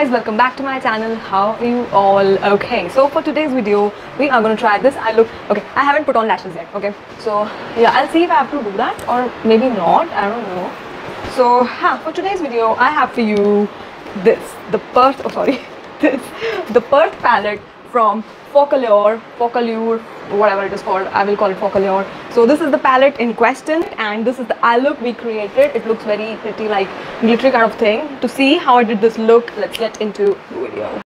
guys, welcome back to my channel. How are you all? Okay, so for today's video we are going to try this eye look. Okay, I haven't put on lashes yet. Okay, so yeah, I'll see if I have to do that or maybe not, I don't know. So for today's video I have for you this, the Perth palette from Focallure, whatever it is called. I will call it Focallure. So this is the palette in question and this is the eye look we created. It looks very pretty, like glittery kind of thing. To see how I did this look, let's get into the video.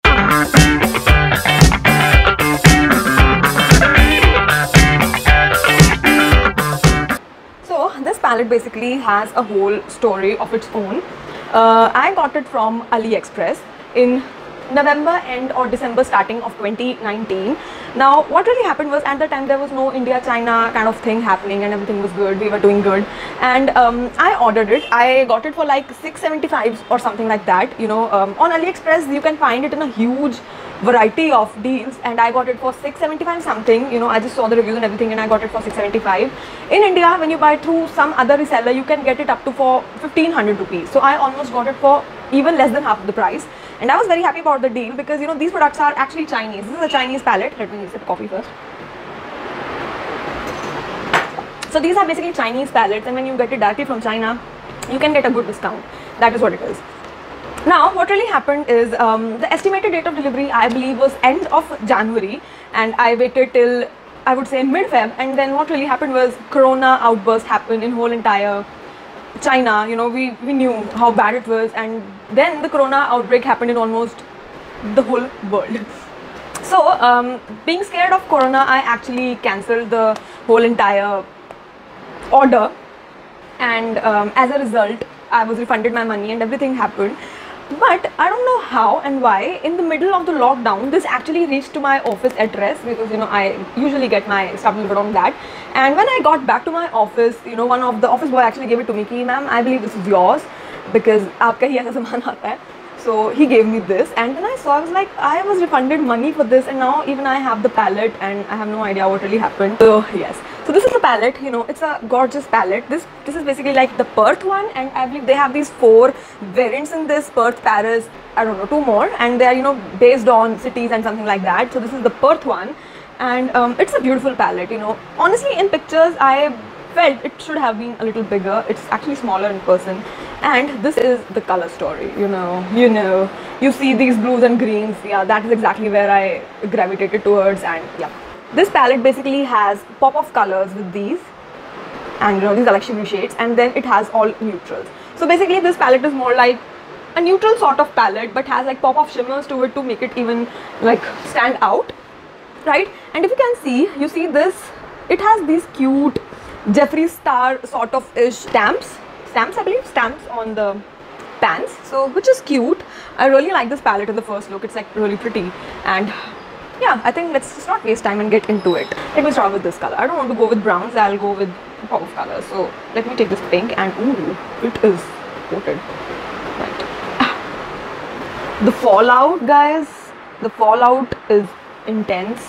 So this palette basically has a whole story of its own. I got it from AliExpress in November end or December starting of 2019. Now what really happened was, at the time there was no India-China kind of thing happening and everything was good, we were doing good, and I ordered it. I got it for like $675 or something like that, you know. On AliExpress you can find it in a huge variety of deals and I got it for $675 something, you know. I just saw the reviews and everything and I got it for $675. In India, when you buy through some other reseller, you can get it up to for 1500 rupees. So I almost got it for even less than half the price. And I was very happy about the deal because, you know, these products are actually Chinese. This is a Chinese palette. Let me sip coffee first. So these are basically Chinese palettes, and when you get it directly from China, you can get a good discount. That is what it is. Now what really happened is, the estimated date of delivery I believe was end of January and I waited till, I would say, mid-Feb, and then what really happened was Corona outburst happened in whole entire China. You know, we knew how bad it was, and then the Corona outbreak happened in almost the whole world. So being scared of Corona, I actually cancelled the whole entire order, and as a result I was refunded my money and everything happened. But I don't know how and why, in the middle of the lockdown, this actually reached to my office address, because, you know, I usually get my stuff delivered on that. And when I got back to my office, you know, one of the office boy actually gave it to me. Ki, ma'am, I believe this is yours because aapka hi aisa saman aata hai. So he gave me this, and then I saw, I was like, I was refunded money for this, and now even I have the palette and I have no idea what really happened. So yes, so this is the palette, you know, it's a gorgeous palette. This is basically like the Perth one, and I believe they have these 4 variants in this: Perth, Paris, I don't know, 2 more, and they are, you know, based on cities and something like that. So this is the Perth one, and it's a beautiful palette, you know. Honestly, in pictures I felt it should have been a little bigger. It's actually smaller in person, and this is the color story, you know, you see these blues and greens. Yeah, that is exactly where I gravitated towards. And yeah, this palette basically has pop of colors with these, and, you know, these are like shimmery shades, and then it has all neutrals. So basically this palette is more like a neutral sort of palette, but has like pop of shimmers to it to make it even like stand out, right? And if you can see, you see this, it has these cute Jeffree Star sort of ish stamps, I believe, stamps on the pants, so which is cute. I really like this palette in the first look. It's like really pretty, and yeah, I think let's just not waste time and get into it. Let me start with this color. I don't want to go with browns, I'll go with pop of colors. So let me take this pink, and ooh, it is coated. Right. The fallout, guys, the fallout is intense.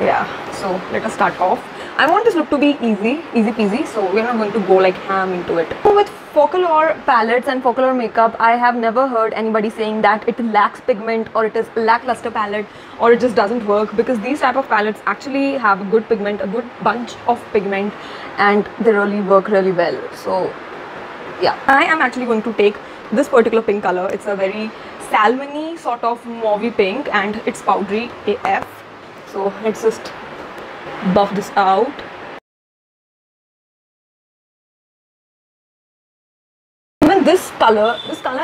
Yeah, so let us start off. I want this look to be easy peasy, so we're not going to go like ham into it. With Focallure palettes and Focallure makeup, I have never heard anybody saying that it lacks pigment or it is lackluster palette or it just doesn't work, because these type of palettes actually have a good pigment, a good bunch of pigment, and they really work really well. So yeah, I am actually going to take this particular pink color. It's a very salmon-y sort of mauvey pink, and it's powdery AF. So let's just buff this out. Even this color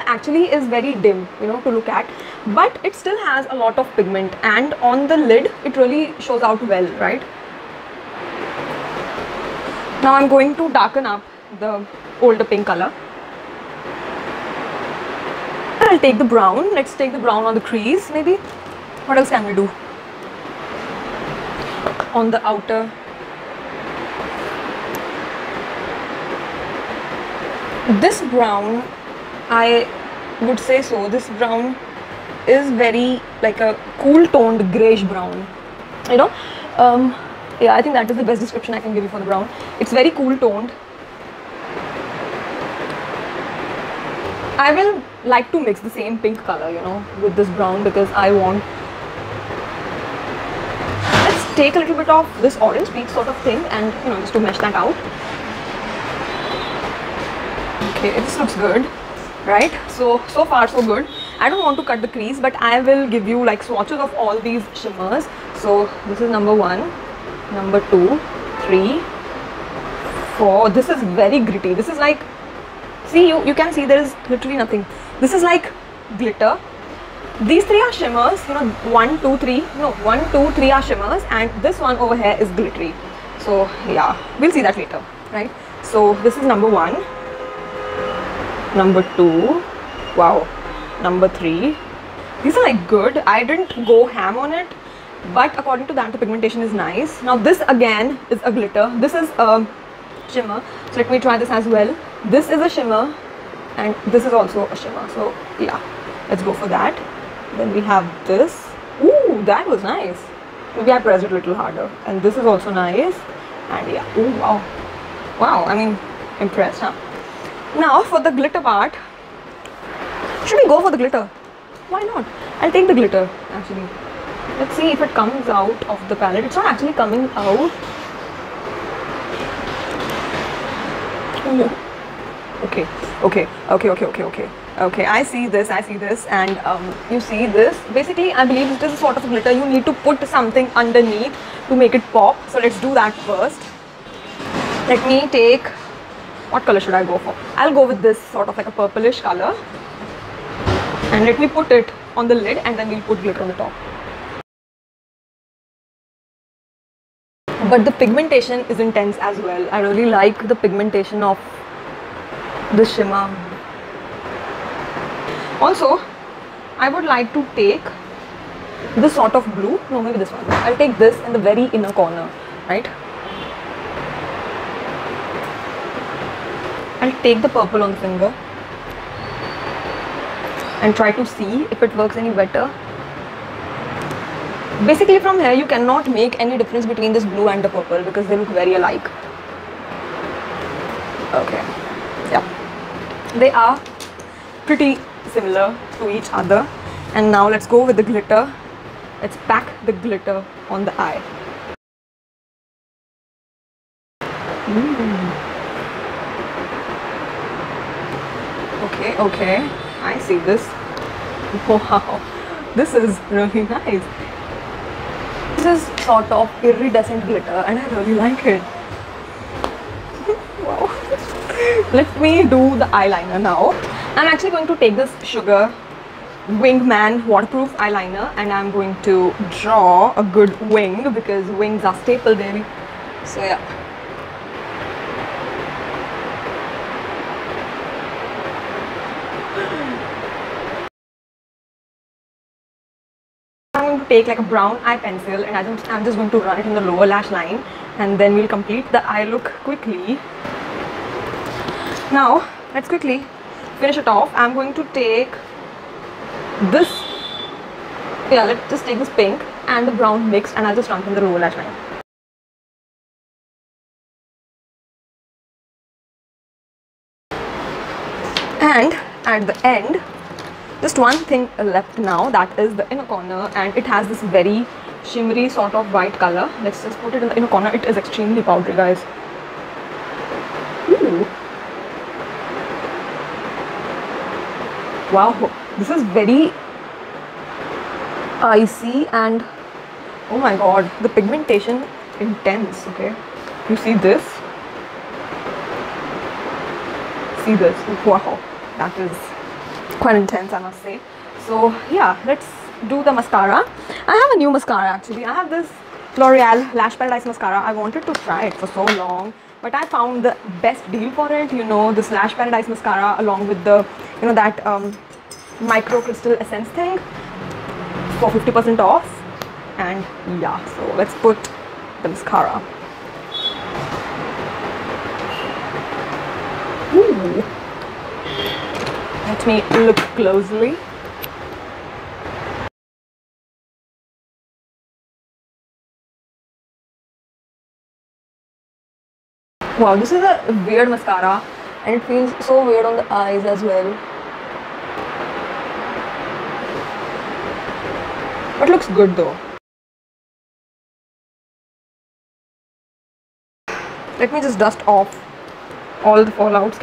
actually is very dim, you know, to look at, but it still has a lot of pigment, and on the lid it really shows out well, right? Now I'm going to darken up the older pink color. I'll take the brown. Let's take the brown on the crease, maybe. What else can we do? On the outer. This brown, I would say so, this brown is very like a cool toned greyish brown, you know. Yeah, I think that is the best description I can give you for the brown. It's very cool toned. I will like to mix the same pink color, you know, with this brown, because I want, let's take a little bit of this orange peach sort of thing and, you know, just to mesh that out. Okay, this looks good, right? So far so good. I don't want to cut the crease, but I will give you like swatches of all these shimmers. So this is number 1, number 2, 3, 4. This is very gritty. This is like, see, you can see there is literally nothing. This is like glitter. These 3 are shimmers, you know, 1, 2, 3. No, 1, 2, 3 are shimmers, and this one over here is glittery. So yeah, we'll see that later, right? So this is number 1, number 2. Wow. Number 3. These are like good. I didn't go ham on it, but according to that the pigmentation is nice. Now this again is a glitter. This is a shimmer, so let me try this as well. This is a shimmer and this is also a shimmer, so yeah, let's go for that. Then we have this. Ooh, that was nice. Maybe I pressed it a little harder. And this is also nice. And yeah, ooh, wow. Wow, I mean, impressed, huh? Now for the glitter part, should we go for the glitter? Why not? I'll take the glitter actually. Let's see if it comes out of the palette. It's not actually coming out. Okay, I see this, and you see this. Basically, I believe it is a sort of glitter. You need to put something underneath to make it pop. So let's do that first. Let me take, what color should I go for? I'll go with this sort of like a purplish color. And let me put it on the lid, and then we'll put glitter on the top. But the pigmentation is intense as well. I really like the pigmentation of the shimmer. Also, I would like to take this sort of blue. No, maybe this one. I'll take this in the very inner corner, right? I'll take the purple on the finger and try to see if it works any better. Basically from here you cannot make any difference between this blue and the purple because they look very alike. Okay, yeah, they are pretty similar to each other. And now let's go with the glitter. Let's pack the glitter on the eye. Okay, I see this. Wow, this is really nice. This is sort of iridescent glitter and I really like it. Wow. Let me do the eyeliner now. I'm actually going to take this Sugar Wingman waterproof eyeliner and I'm going to draw a good wing because wings are staple, baby. So yeah. I'm going to take like a brown eye pencil and I'm just going to run it in the lower lash line and then we'll complete the eye look quickly. Now let's quickly finish it off. I'm going to take this, yeah, let's just take this pink and the brown mixed and I'll just run it in the lower lash line. And at the end, just one thing left now, that is the inner corner, and it has this very shimmery sort of white color. Let's just put it in the inner corner. It is extremely powdery, guys. Ooh. Wow, this is very icy and oh my god, the pigmentation intense. Okay, you see this? See this? Wow, that is quite intense, I must say. So yeah, let's do the mascara. I have a new mascara actually. I have this L'Oreal Lash Paradise mascara. I wanted to try it for so long, but I found the best deal for it. You know, this Lash Paradise mascara along with the, you know, that micro crystal essence thing for 50% off. And yeah, so let's put the mascara. Ooh. Let me look closely. Wow, this is a weird mascara and it feels so weird on the eyes as well. but looks good though. Let me just dust off all the fallouts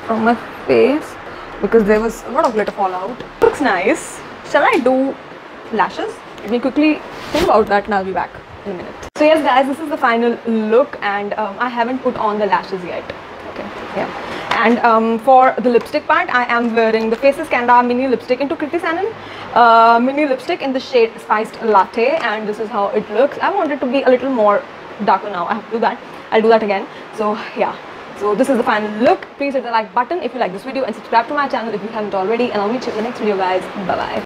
from my face, because there was a lot of glitter fallout. Looks nice. Shall I do lashes? Let me quickly think about that and I'll be back in a minute. So yes guys, this is the final look, and I haven't put on the lashes yet. Okay, yeah. And for the lipstick part, I am wearing the Faces Canada mini lipstick into Kriti Sanon mini lipstick in the shade Spiced Latte, and this is how it looks. I want it to be a little more darker now. I have to do that. I'll do that again. So yeah. So this is the final look. Please hit the like button if you like this video and subscribe to my channel if you haven't already, and I'll meet you in the next video guys. Bye bye.